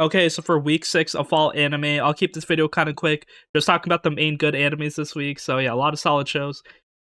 Okay, so for week 6 of fall anime, I'll keep this video kind of quick. Just talking about the main good animes this week. So yeah, a lot of solid shows.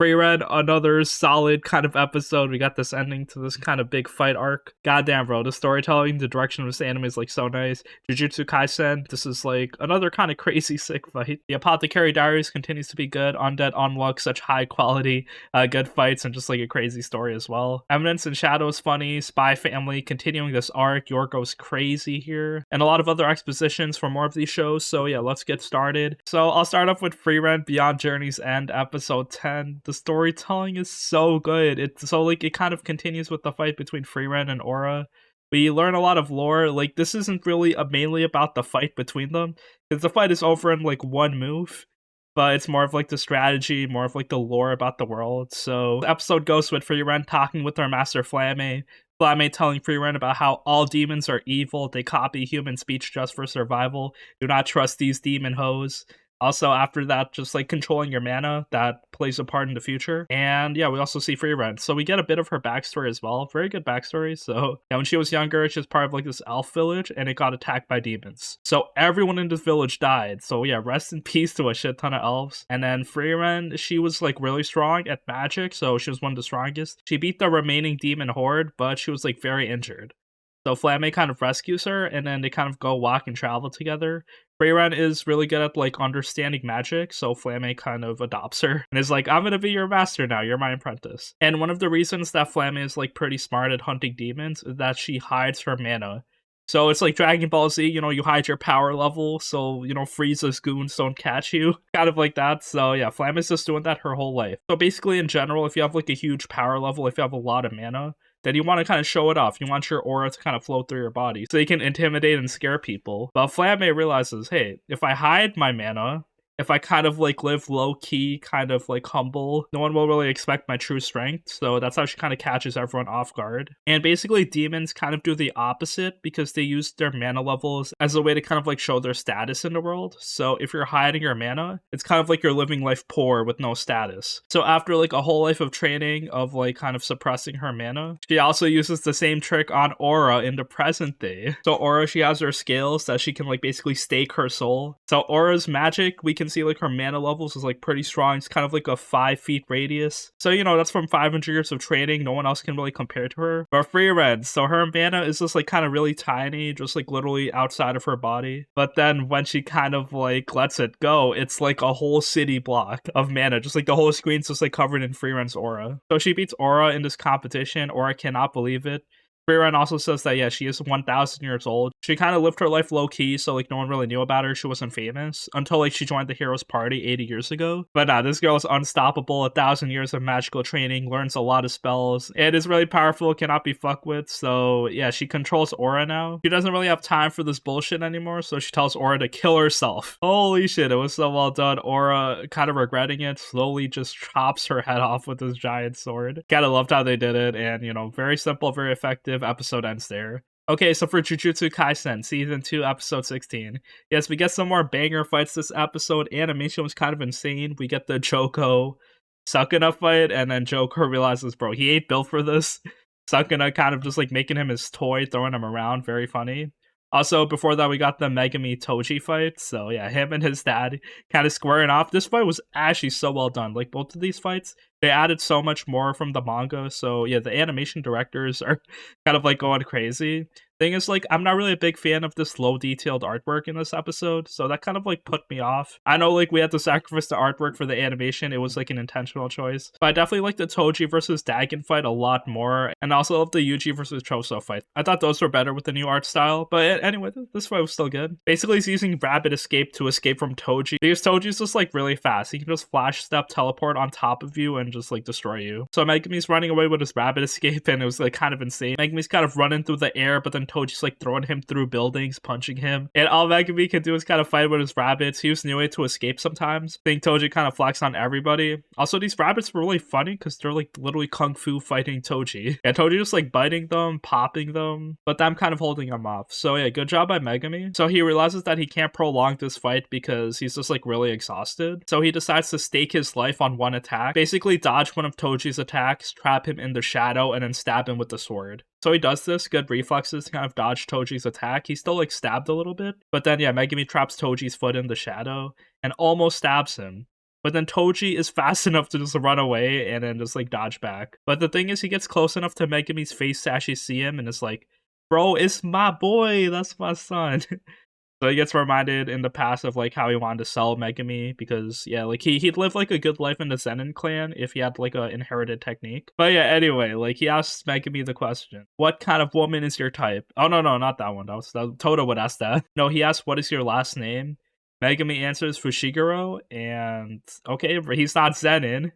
Frieren, another solid kind of episode. We got this ending to this kind of big fight arc. Goddamn, bro, the storytelling, the direction of this anime is like so nice. Jujutsu Kaisen, this is like another kind of crazy sick fight. The Apothecary Diaries continues to be good. Undead Unluck, such high quality, good fights and just like a crazy story as well. Eminence and Shadow is funny. Spy Family continuing this arc. York goes crazy here, and a lot of other expositions for more of these shows. So yeah, let's get started. So I'll start off with Frieren Beyond Journey's End, episode 10. The storytelling is so good. It kind of continues with the fight between Frieren and Aura. We learn a lot of lore. Like, this isn't really mainly about the fight between them, because the fight is over in like one move, but it's more of like the strategy, more of like the lore about the world. So the episode goes with Frieren talking with our master Flamme. Flamme telling Frieren about how all demons are evil. They copy human speech just for survival. Do not trust these demon hoes. Also, after that, just like controlling your mana, that plays a part in the future. And yeah, we also see Frieren. So we get a bit of her backstory as well. Very good backstory. So yeah, when she was younger, she was part of like this elf village and it got attacked by demons. So everyone in this village died. So yeah, rest in peace to a shit ton of elves. And then Frieren, she was like really strong at magic. So she was one of the strongest. She beat the remaining demon horde, but she was like very injured. So Flamme kind of rescues her, and then they kind of go walk and travel together. Frieren is really good at like understanding magic, so Flamme kind of adopts her and is like, I'm gonna be your master now, you're my apprentice. And one of the reasons that Flamme is like pretty smart at hunting demons is that she hides her mana. So it's like Dragon Ball Z, you know, you hide your power level, so, you know, Frieza's goons don't catch you. Kind of like that. So yeah, Flamme is just doing that her whole life. So basically, in general, if you have like a huge power level, if you have a lot of mana, then you want to kind of show it off. You want your aura to kind of flow through your body so you can intimidate and scare people. But Flamme realizes, hey, if I hide my mana, if I kind of like live low-key, kind of like humble, no one will really expect my true strength. So that's how she kind of catches everyone off guard. And basically demons kind of do the opposite because they use their mana levels as a way to kind of like show their status in the world. So if you're hiding your mana, it's kind of like you're living life poor with no status. So after like a whole life of training of like kind of suppressing her mana, she also uses the same trick on Aura in the present day. So Aura, she has her scales that she can like basically stake her soul. So Aura's magic, we can see like her mana levels is like pretty strong. It's kind of like a 5 feet radius. So, you know, that's from 500 years of training. No one else can really compare to her. But Frieren, so her mana is just like kind of really tiny, just like literally outside of her body. But then when she kind of like lets it go, it's like a whole city block of mana. Just like the whole screen's just like covered in Frieren's aura. So she beats Aura in this competition. Aura cannot believe it. Frieren also says that, yeah, she is 1,000 years old. She kind of lived her life low-key, so, like, no one really knew about her. She wasn't famous until, like, she joined the Heroes Party 80 years ago. But nah, this girl is unstoppable. 1,000 years of magical training, learns a lot of spells. It is really powerful, cannot be fucked with. So, yeah, she controls Aura now. She doesn't really have time for this bullshit anymore, so she tells Aura to kill herself. Holy shit, it was so well done. Aura, kind of regretting it, slowly just chops her head off with this giant sword. Kinda loved how they did it, and, you know, very simple, very effective. Episode ends there. Okay, so for Jujutsu Kaisen, Season 2, Episode 16. Yes, we get some more banger fights this episode. Animation was kind of insane. We get the Joko Sukuna fight, and then Joko realizes, bro, he ain't built for this. Sukuna kind of just like making him his toy, throwing him around. Very funny. Also, before that, we got the Megami Toji fight. So yeah, him and his dad kind of squaring off. This fight was actually so well done. Like, both of these fights, they added so much more from the manga. So yeah, the animation directors are kind of like going crazy. Thing is, like, I'm not really a big fan of this low detailed artwork in this episode, so that kind of like put me off. I know like we had to sacrifice the artwork for the animation. It was like an intentional choice, but I definitely like the Toji versus Dagon fight a lot more, and also love the Yuji versus Choso fight. I thought those were better with the new art style, but anyway, this fight was still good. Basically, he's using Rapid Escape to escape from Toji, because Toji's just like really fast. He can just flash step teleport on top of you and just like destroy you. So Megami's running away with his Rapid Escape, and it was like kind of insane. Megami's kind of running through the air, but then Toji's like throwing him through buildings, punching him. And all Megami can do is kind of fight with his rabbits. He used Niue to escape sometimes. I think Toji kind of flex on everybody. Also, these rabbits were really funny because they're like literally kung fu fighting Toji. And Toji just like biting them, popping them, but them kind of holding him off. So yeah, good job by Megami. So he realizes that he can't prolong this fight because he's just like really exhausted. So he decides to stake his life on one attack. Basically dodge one of Toji's attacks, trap him in the shadow, and then stab him with the sword. So he does this, good reflexes to kind of dodge Toji's attack. He's still like stabbed a little bit, but then yeah, Megumi traps Toji's foot in the shadow and almost stabs him. But then Toji is fast enough to just run away and then just like dodge back. But the thing is, he gets close enough to Megumi's face to actually see him and is like, bro, it's my boy, that's my son. So he gets reminded in the past of like how he wanted to sell Megumi because yeah, like he'd live like a good life in the Zenin clan if he had like a inherited technique. But yeah, anyway, like he asks Megumi the question, "What kind of woman is your type?" Oh no, not that one. That Toto would ask that. No, he asks, "What is your last name?" Megumi answers Fushiguro, and okay, he's not Zenin.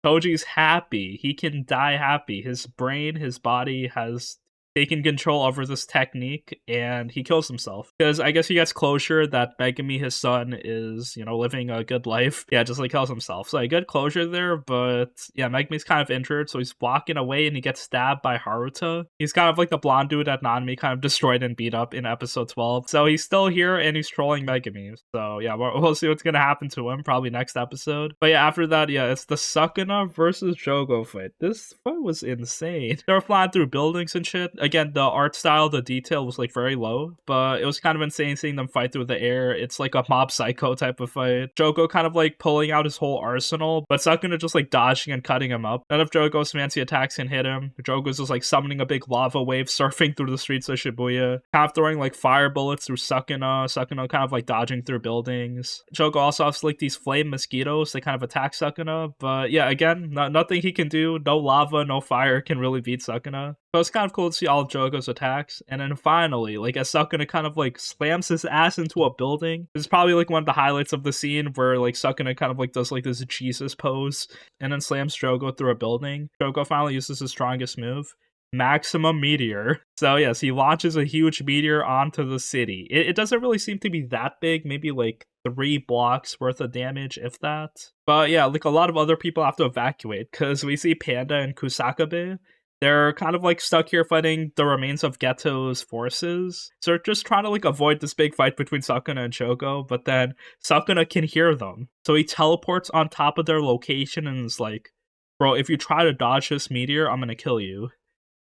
Toji's happy. He can die happy. His brain, his body has taken control over this technique, and he kills himself. Because I guess he gets closure that Megumi, his son, is, living a good life. Yeah, just like kills himself. So a good closure there, but yeah, Megumi's kind of injured, so he's walking away and he gets stabbed by Haruta. He's kind of like the blonde dude that Nanami kind of destroyed and beat up in episode 12. So he's still here and he's trolling Megumi. So yeah, we'll see what's gonna happen to him, probably next episode. But yeah, after that, yeah, it's the Sukuna versus Jogo fight. This fight was insane. They were flying through buildings and shit. Again, the art style, the detail was like very low, but it was kind of insane seeing them fight through the air. It's like a Mob Psycho type of fight. Jogo kind of like pulling out his whole arsenal, but Sukuna just like dodging and cutting him up. None of Jogo's fancy attacks can hit him. Jogo's just like summoning a big lava wave, surfing through the streets of Shibuya, kind of throwing like fire bullets through Sukuna. Sukuna kind of like dodging through buildings. Jogo also has like these flame mosquitoes. They kind of attack Sukuna, but yeah, again, nothing he can do. No lava, no fire can really beat Sukuna. So it's kind of cool to see all of Jogo's attacks. And then finally, like as Sukuna kind of like slams his ass into a building. This is probably like one of the highlights of the scene where like Sukuna kind of like does like this Jesus pose and then slams Jogo through a building. Jogo finally uses his strongest move, Maximum Meteor. So yes, he launches a huge meteor onto the city. It doesn't really seem to be that big, maybe like 3 blocks worth of damage, if that. But yeah, like a lot of other people have to evacuate because we see Panda and Kusakabe. They're kind of like stuck here fighting the remains of Geto's forces. So they're just trying to like avoid this big fight between Sukuna and Jogo, but then Sukuna can hear them. So he teleports on top of their location and is like, bro, if you try to dodge this meteor, I'm gonna kill you.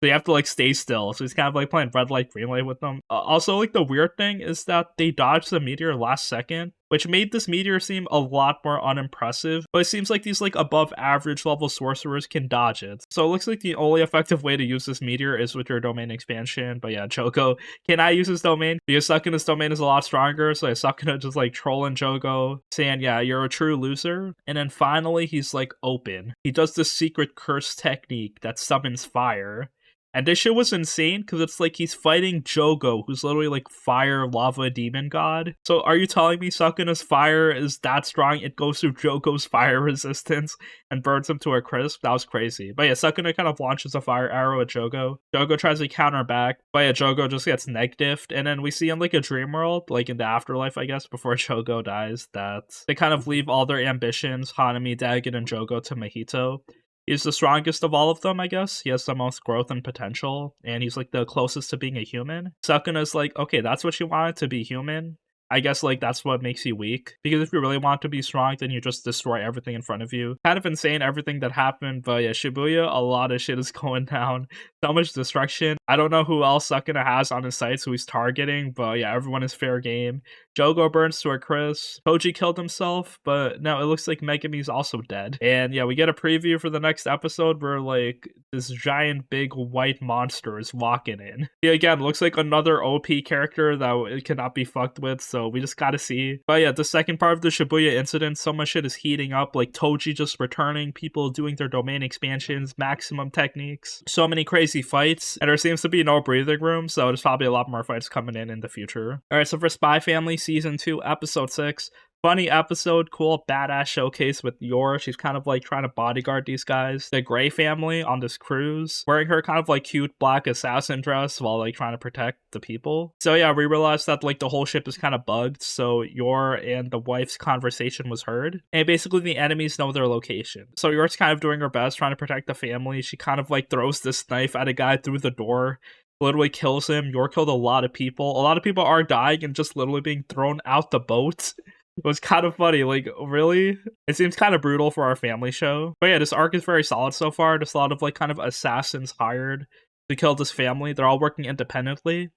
So you have to like stay still. So he's kind of like playing red light, green light with them. Also, like the weird thing is that they dodged the meteor last second, which made this meteor seem a lot more unimpressive. But it seems like these like above average level sorcerers can dodge it. So it looks like the only effective way to use this meteor is with your domain expansion. But yeah, Jogo cannot use his domain because Sukuna's domain is a lot stronger. So yeah, Sukuna just like trolling Jogo, saying, yeah, you're a true loser. And then finally, he's like open. He does this secret curse technique that summons fire. And this shit was insane because it's like he's fighting Jogo, who's literally like fire, lava, demon god. So are you telling me Sukuna's fire is that strong? It goes through Jogo's fire resistance and burns him to a crisp? That was crazy. But yeah, Sukuna kind of launches a fire arrow at Jogo. Jogo tries to counter back, but yeah, Jogo just gets negatived. And then we see in like a dream world, like in the afterlife, I guess, before Jogo dies, that they kind of leave all their ambitions, Hanami, Dagon, and Jogo to Mahito. He's the strongest of all of them, I guess. He has the most growth and potential, and he's like the closest to being a human. Sukuna's like, okay, that's what you wanted, to be human. I guess like that's what makes you weak. Because if you really want to be strong, then you just destroy everything in front of you. Kind of insane everything that happened, but yeah, Shibuya, a lot of shit is going down. So much destruction. I don't know who else Sukuna has on his sites who he's targeting, but yeah, everyone is fair game. Jogo burns to a crisp. Toji killed himself, but now it looks like Megumi's also dead. And yeah, we get a preview for the next episode where like this giant big white monster is walking in. Yeah, again, looks like another OP character that it cannot be fucked with, so we just gotta see. But yeah, the second part of the Shibuya incident, so much shit is heating up, like Toji just returning, people doing their domain expansions, maximum techniques, so many crazy fights, and there seems to be no breathing room, so there's probably a lot more fights coming in the future. Alright, so for Spy Family Season 2, Episode 6, funny episode, cool, badass showcase with Yor. She's kind of like trying to bodyguard these guys. The Grey family on this cruise, wearing her kind of like cute black assassin dress while like trying to protect the people. So yeah, we realized that like the whole ship is kind of bugged, so Yor and the wife's conversation was heard. And basically the enemies know their location. So Yor's kind of doing her best trying to protect the family. She kind of like throws this knife at a guy through the door, literally kills him. Yor killed a lot of people. A lot of people are dying and just literally being thrown out the boat. It was kind of funny, like, really? It seems kind of brutal for our family show. But yeah, this arc is very solid so far. There's a lot of, like, kind of assassins hired to kill this family. They're all working independently.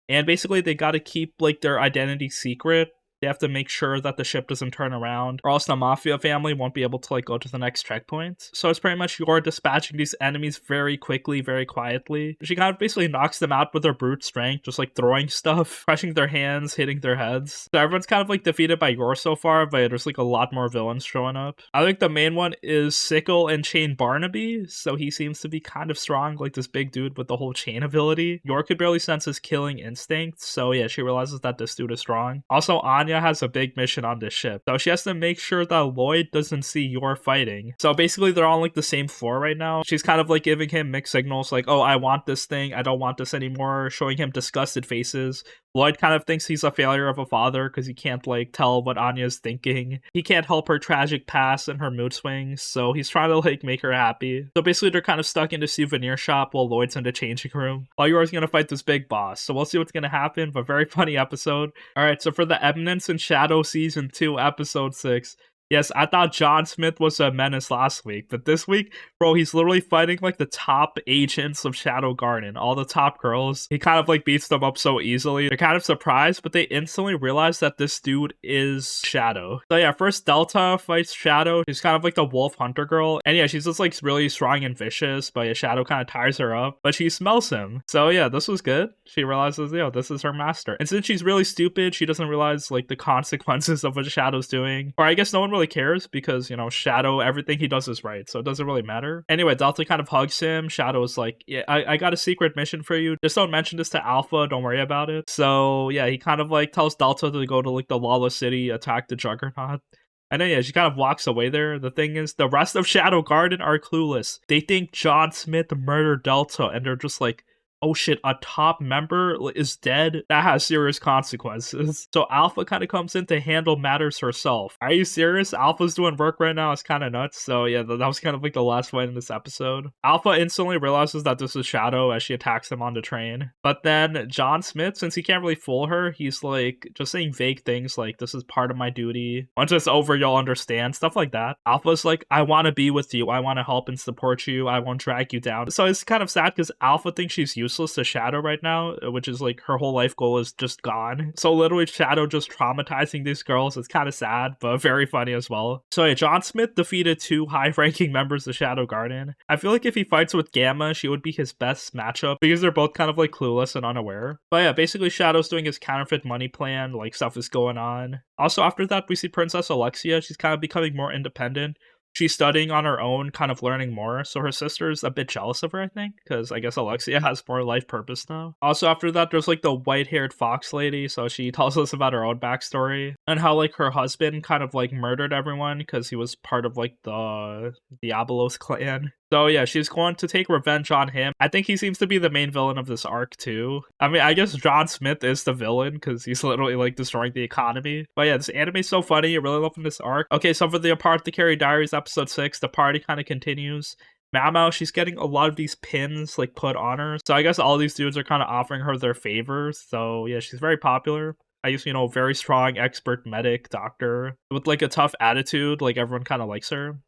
And basically, they gotta keep, like, their identity secret. They have to make sure that the ship doesn't turn around, or else the Mafia family won't be able to, like, go to the next checkpoint. So it's pretty much you're dispatching these enemies very quickly, very quietly. She kind of basically knocks them out with her brute strength, just, like, throwing stuff, crushing their hands, hitting their heads. So everyone's kind of, like, defeated by Yor so far, but there's, like, a lot more villains showing up. I think the main one is Sickle and Chain Barnaby, so he seems to be kind of strong, like this big dude with the whole chain ability. Yor could barely sense his killing instinct, so yeah, she realizes that this dude is strong. Also, Anya has a big mission on this ship, so she has to make sure that Lloyd doesn't see Yor fighting. So basically they're on like the same floor right now. She's kind of like giving him mixed signals like, oh, I want this thing, I don't want this anymore, showing him disgusted faces. Lloyd kind of thinks he's a failure of a father because he can't like tell what Anya's thinking. He can't help her tragic past and her mood swings, so he's trying to like make her happy. So basically they're kind of stuck in the souvenir shop while Lloyd's in the changing room. While Yor's gonna fight this big boss, so we'll see what's gonna happen, but very funny episode. Alright, so for the Eminence and Shadow Season 2, Episode 6. Yes, I thought John Smith was a menace last week, but this week, bro, he's literally fighting like the top agents of Shadow Garden, all the top girls. He kind of like beats them up so easily. They're kind of surprised, but they instantly realize that this dude is Shadow. So yeah, first Delta fights Shadow. She's kind of like the wolf hunter girl. And yeah, she's just like really strong and vicious, but yeah, Shadow kind of tires her up, but she smells him. So yeah, this was good. She realizes, yo, this is her master. And since she's really stupid, she doesn't realize like the consequences of what Shadow's doing. Or I guess no one really cares because, you know, Shadow, everything he does is right, so it doesn't really matter. Anyway, Delta kind of hugs him. Shadow's like, yeah, I got a secret mission for you. Just don't mention this to Alpha. Don't worry about it. So yeah, he kind of like tells Delta to go to like the Lawless City, attack the Juggernaut. And then yeah, she kind of walks away there. The thing is, the rest of Shadow Garden are clueless. They think John Smith murdered Delta, and they're just like, oh shit, a top member is dead? That has serious consequences. So Alpha kind of comes in to handle matters herself. Are you serious? Alpha's doing work right now. It's kind of nuts. So yeah, that was kind of like the last fight in this episode. Alpha instantly realizes that this is Shadow as she attacks him on the train. But then John Smith, since he can't really fool her, he's like just saying vague things like, this is part of my duty. Once it's over, you'll understand. Stuff like that. Alpha's like, I want to be with you. I want to help and support you. I won't drag you down. So it's kind of sad because Alpha thinks she's useless to Shadow right now, which is like her whole life goal is just gone. So literally Shadow just traumatizing these girls. It's kind of sad, but very funny as well. So yeah, John Smith defeated 2 high-ranking members of Shadow Garden. I feel like if he fights with Gamma, she would be his best matchup because they're both kind of like clueless and unaware. But yeah, basically Shadow's doing his counterfeit money plan, like stuff is going on. Also after that, we see Princess Alexia. She's kind of becoming more independent. She's studying on her own, kind of learning more, so her sister's a bit jealous of her, I think, because I guess Alexia has more life purpose now. Also, after that, there's, like, the white-haired fox lady, so she tells us about her own backstory, and how, like, her husband kind of, like, murdered everyone because he was part of, like, the Diabolos clan. So yeah, she's going to take revenge on him. I think he seems to be the main villain of this arc too. I mean, I guess John Smith is the villain because he's literally like destroying the economy. But yeah, this anime's so funny. You're really loving this arc. Okay, so for the Apothecary Diaries episode 6, the party kind of continues. Mao, she's getting a lot of these pins like put on her. So I guess all these dudes are kind of offering her their favors. So yeah, she's very popular. I guess, you know, very strong, expert medic, doctor with like a tough attitude. Like everyone kind of likes her.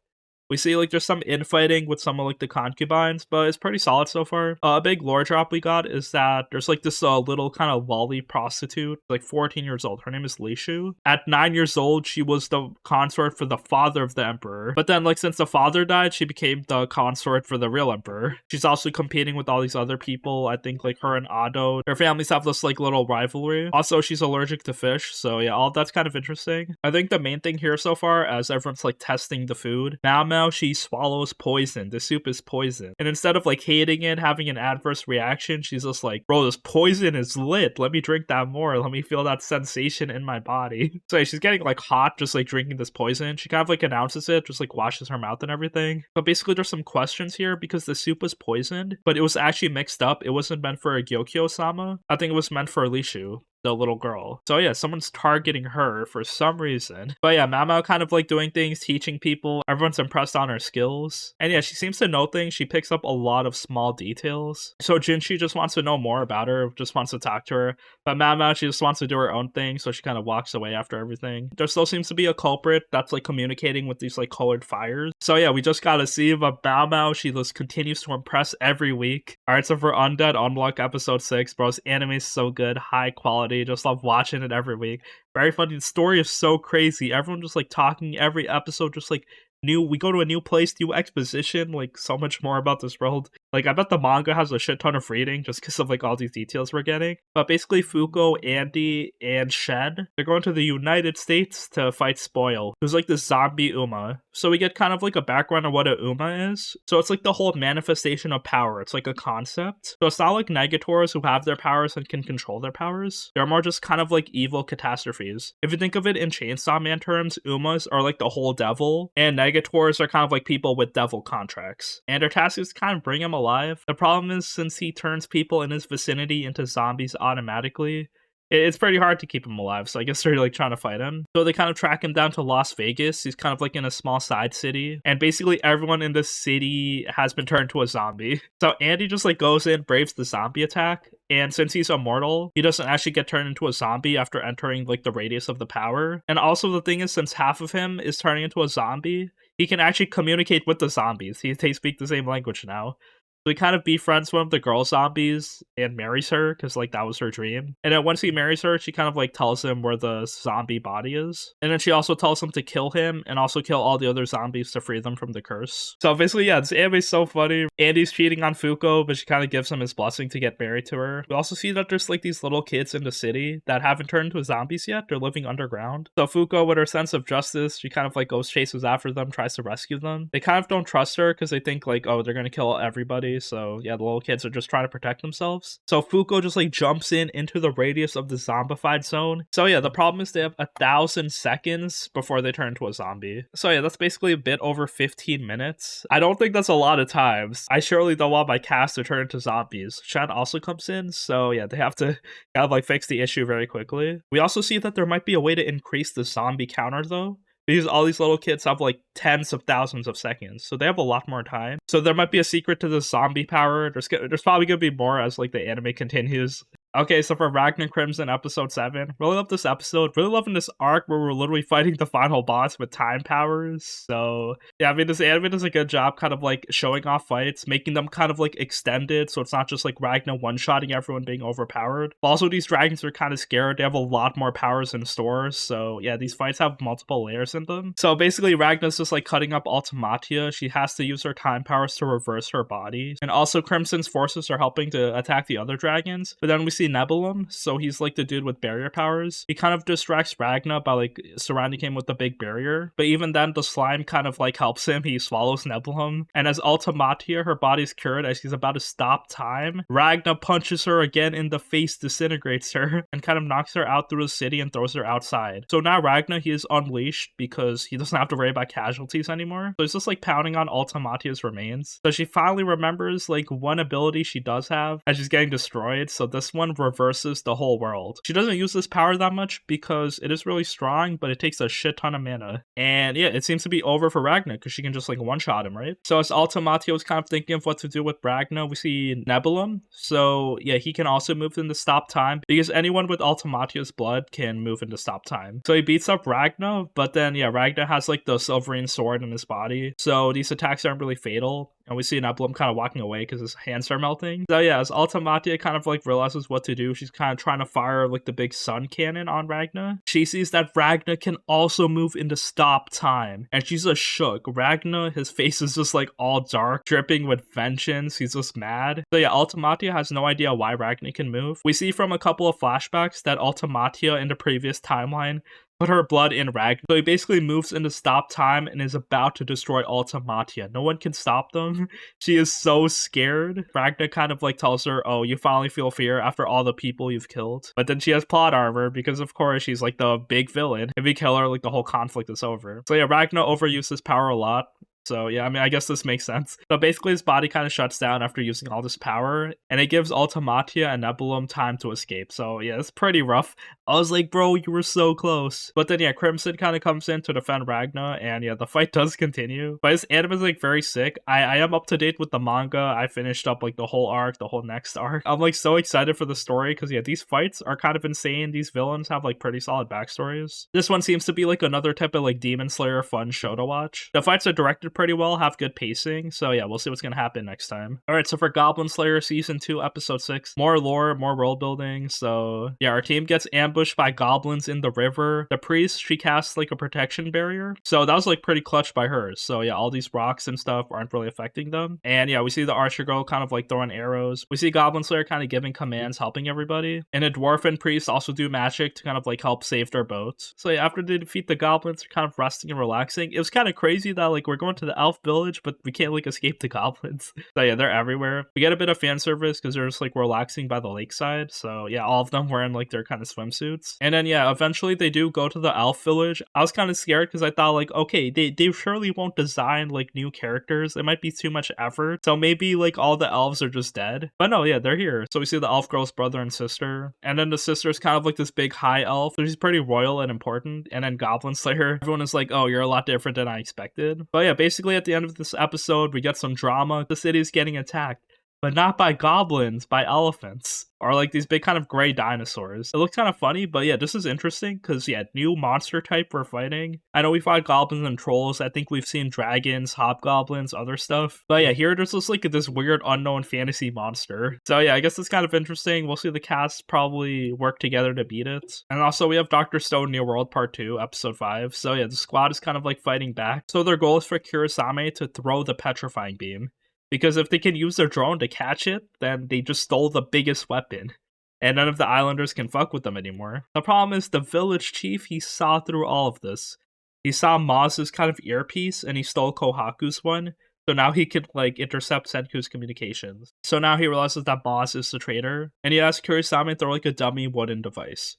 We see, like, there's some infighting with some of, like, the concubines, but it's pretty solid so far. A big lore drop we got is that there's, like, this little kind of lolly prostitute, like, 14 years old. Her name is Leishu. At 9 years old, she was the consort for the father of the emperor. But then, like, since the father died, she became the consort for the real emperor. She's also competing with all these other people. I think, like, her and Ado, their families have this, like, little rivalry. Also, she's allergic to fish, so yeah, all that's kind of interesting. I think the main thing here so far, as everyone's, like, testing the food, Mao, she swallows poison. The soup is poison. And instead of like hating it, having an adverse reaction, she's just like, bro, this poison is lit. Let me drink that more. Let me feel that sensation in my body. So yeah, she's getting like hot just like drinking this poison. She kind of like announces it, just like washes her mouth and everything. But basically there's some questions here because the soup was poisoned, but it was actually mixed up. It wasn't meant for a Gyokyo-sama. I think it was meant for Lishu. the little girl. So yeah, someone's targeting her for some reason. But yeah, Mao Mao kind of like doing things, teaching people. Everyone's impressed on her skills. And yeah, she seems to know things. She picks up a lot of small details. So Jinshi just wants to know more about her, just wants to talk to her. But Mao Mao, she just wants to do her own thing, so she kind of walks away after everything. There still seems to be a culprit that's like communicating with these like colored fires. So yeah, we just gotta see, but Mao Mao, she just continues to impress every week. Alright, so for Undead Unluck episode 6, bro, this anime is so good, high quality, just love watching it every week. Very funny, the story is so crazy, everyone just like talking every episode, just like we go to a new place, new exposition, like so much more about this world. Like I bet the manga has a shit ton of reading just because of like all these details we're getting. But basically Fuko, Andy, and Shen, they're going to the United States to fight Spoil, who's like this zombie Uma. So we get kind of like a background of what a Uma is. So it's like the whole manifestation of power. It's like a concept. So it's not like Negators who have their powers and can control their powers. They're more just kind of like evil catastrophes. If you think of it in Chainsaw Man terms, Umas are like the whole devil, and Negators are kind of like people with devil contracts. And their task is to kind of bring him alive. The problem is, since he turns people in his vicinity into zombies automatically, it's pretty hard to keep him alive, so I guess they're like trying to fight him. So they kind of track him down to Las Vegas. He's kind of like in a small side city, and basically everyone in the city has been turned to a zombie. So Andy just like goes in, braves the zombie attack, and since he's immortal, he doesn't actually get turned into a zombie after entering like the radius of the power. And also the thing is, since half of him is turning into a zombie, he can actually communicate with the zombies. They speak the same language now. So he kind of befriends one of the girl zombies and marries her, because like that was her dream. And then once he marries her, she kind of like tells him where the zombie body is. And then she also tells him to kill him and also kill all the other zombies to free them from the curse. So basically, yeah, this anime is so funny. Andy's cheating on Fuko, but she kind of gives him his blessing to get married to her. We also see that there's like these little kids in the city that haven't turned into zombies yet. They're living underground. So Fuko, with her sense of justice, she kind of like goes chases after them, tries to rescue them. They kind of don't trust her because they think like, oh, they're gonna kill everybody. So yeah, the little kids are just trying to protect themselves. So Fuko just like jumps into the radius of the zombified zone. So yeah, the problem is they have 1,000 seconds before they turn into a zombie. So yeah, that's basically a bit over 15 minutes. I don't think that's a lot of times. I surely don't want my cast to turn into zombies. Shan also comes in, so yeah, they have to kind of like fix the issue very quickly. We also see that there might be a way to increase the zombie counter though, because all these little kids have like tens of thousands of seconds, so they have a lot more time. So there might be a secret to the zombie power. There's probably gonna be more as like the anime continues. Okay, so for Ragna Crimson episode 7, really love this episode. Really loving this arc where we're literally fighting the final boss with time powers. So yeah, I mean, this anime does a good job kind of like showing off fights, making them kind of like extended, so it's not just like Ragna one-shotting everyone being overpowered. But also these dragons are kind of scared. They have a lot more powers in store, so yeah, these fights have multiple layers in them. So basically Ragna's just like cutting up Ultimatia. She has to use her time powers to reverse her body. And also Crimson's forces are helping to attack the other dragons. But then we see Nebulum, so he's like the dude with barrier powers. He kind of distracts Ragna by like surrounding him with the big barrier, but even then the slime kind of like helps him. He swallows Nebulum, and as Ultimatia, her body's cured as she's about to stop time, Ragna punches her again in the face, disintegrates her, and kind of knocks her out through the city and throws her outside. So now Ragna, he is unleashed because he doesn't have to worry about casualties anymore. So he's just like pounding on Ultimatia's remains. So she finally remembers like one ability she does have as she's getting destroyed. So this one reverses the whole world. She doesn't use this power that much because it is really strong, but it takes a shit ton of mana. And yeah, it seems to be over for Ragna because she can just like one-shot him, right? So as Ultimatio is kind of thinking of what to do with Ragna, we see Nebulum. So yeah, he can also move into stop time because anyone with Ultimatio's blood can move into stop time. So he beats up Ragna, but then yeah, Ragna has like the Silverine sword in his body. So these attacks aren't really fatal. And we see Nebulum kind of walking away because his hands are melting. So yeah, as Ultimatia kind of like realizes what to do, she's kind of trying to fire like the big sun cannon on Ragna. She sees that Ragna can also move into stop time, and she's just shook. Ragna, his face is just like all dark, dripping with vengeance. He's just mad. So yeah, Ultimatia has no idea why Ragna can move. We see from a couple of flashbacks that Ultimatia in the previous timeline put her blood in Ragna. So he basically moves into stop time and is about to destroy Ultimatia. No one can stop them. She is so scared. Ragna kind of like tells her, oh, you finally feel fear after all the people you've killed. But then she has plot armor because of course she's like the big villain. If we kill her, like the whole conflict is over. So yeah, Ragna overuses power a lot. So yeah, I mean, I guess this makes sense. So basically his body kind of shuts down after using all this power, and it gives Ultimatia and Nebulum time to escape. So yeah, it's pretty rough. I was like, bro, you were so close. But then yeah, Crimson kind of comes in to defend Ragna, and yeah, the fight does continue. But this anime is like very sick. I am up to date with the manga. I finished up like the whole arc, the whole next arc. I'm like so excited for the story because yeah, these fights are kind of insane. These villains have like pretty solid backstories. This one seems to be like another type of like Demon Slayer fun show to watch. The fights are directed pretty well, have good pacing. So yeah, we'll see what's gonna happen next time. Alright, so for Goblin Slayer Season 2, Episode 6, more lore, more world building. So yeah, our team gets ambushed by goblins in the river. The priest, she casts like a protection barrier. So that was like pretty clutch by her. So yeah, all these rocks and stuff aren't really affecting them. And yeah, we see the archer girl kind of like throwing arrows. We see Goblin Slayer kind of giving commands, helping everybody. And a dwarf and priest also do magic to kind of like help save their boats. So yeah, after they defeat the goblins, they're kind of resting and relaxing. It was kind of crazy that like we're going to the elf village, but we can't like escape the goblins. So yeah, they're everywhere. We get a bit of fan service because they're just like relaxing by the lakeside. So yeah, all of them wearing like their kind of swimsuits. And then yeah, eventually they do go to the elf village. I was kind of scared because I thought like, okay, they surely won't design like new characters. It might be too much effort. So maybe like all the elves are just dead. But no, yeah, they're here. So we see the elf girl's brother and sister. And then the sister's kind of like this big high elf. So she's pretty royal and important. And then Goblin Slayer, everyone is like, oh, you're a lot different than I expected. But yeah, basically at the end of this episode, we get some drama. The city's getting attacked, but not by goblins, by elephants, or like these big kind of gray dinosaurs. It looks kind of funny, but yeah, this is interesting because yeah, new monster type we're fighting. I know we fought goblins and trolls. I think we've seen dragons, hobgoblins, other stuff. But yeah, here there's just like this weird unknown fantasy monster. So yeah, I guess it's kind of interesting. We'll see the cast probably work together to beat it. And also we have Dr.Stone New World Part 2, Episode 5. So yeah, the squad is kind of like fighting back. So their goal is for Kurosame to throw the petrifying beam. Because if they can use their drone to catch it, then they just stole the biggest weapon. And none of the islanders can fuck with them anymore. The problem is the village chief, he saw through all of this. He saw Maz's kind of earpiece, and he stole Kohaku's one. So now he could, like, intercept Senku's communications. So now he realizes that Maz is the traitor. And he asks Kurosame to throw, like, a dummy wooden device.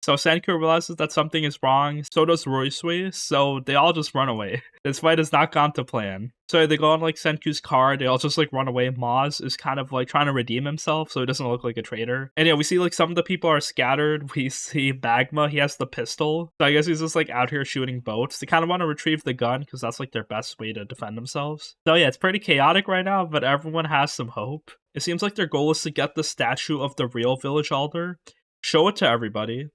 So Senku realizes that something is wrong, so does Roisui, so they all just run away. This fight has not gone to plan. So they go on like Senku's car, they all just like run away. Maz is kind of like trying to redeem himself so he doesn't look like a traitor. And yeah, we see like some of the people are scattered. We see Magma, he has the pistol. So I guess he's just like out here shooting boats. They kind of want to retrieve the gun because that's like their best way to defend themselves. So yeah, it's pretty chaotic right now, but everyone has some hope. It seems like their goal is to get the statue of the real village elder, show it to everybody,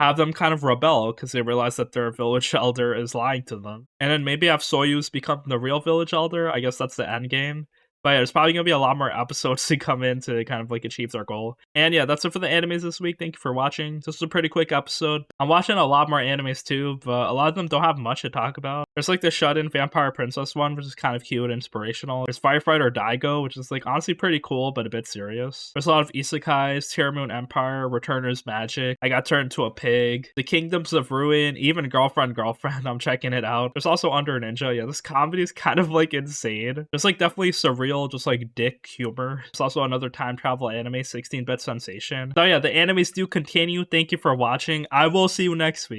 have them kind of rebel because they realize that their village elder is lying to them. And then maybe have Soyuz become the real village elder. I guess that's the end game. But yeah, there's probably going to be a lot more episodes to come in to kind of like achieve their goal. And yeah, that's it for the animes this week. Thank you for watching. This was a pretty quick episode. I'm watching a lot more animes too, but a lot of them don't have much to talk about. There's like the Shut-In Vampire Princess one, which is kind of cute and inspirational. There's Firefighter Daigo, which is like honestly pretty cool, but a bit serious. There's a lot of isekais, Terra Moon Empire, Returner's Magic, I Got Turned into a Pig, The Kingdoms of Ruin, even Girlfriend, I'm checking it out. There's also Under Ninja. Yeah, this comedy is kind of like insane. There's like definitely surreal, just like dick humor. There's also another time travel anime, 16-bit sensation. So yeah, the animes do continue. Thank you for watching. I will see you next week.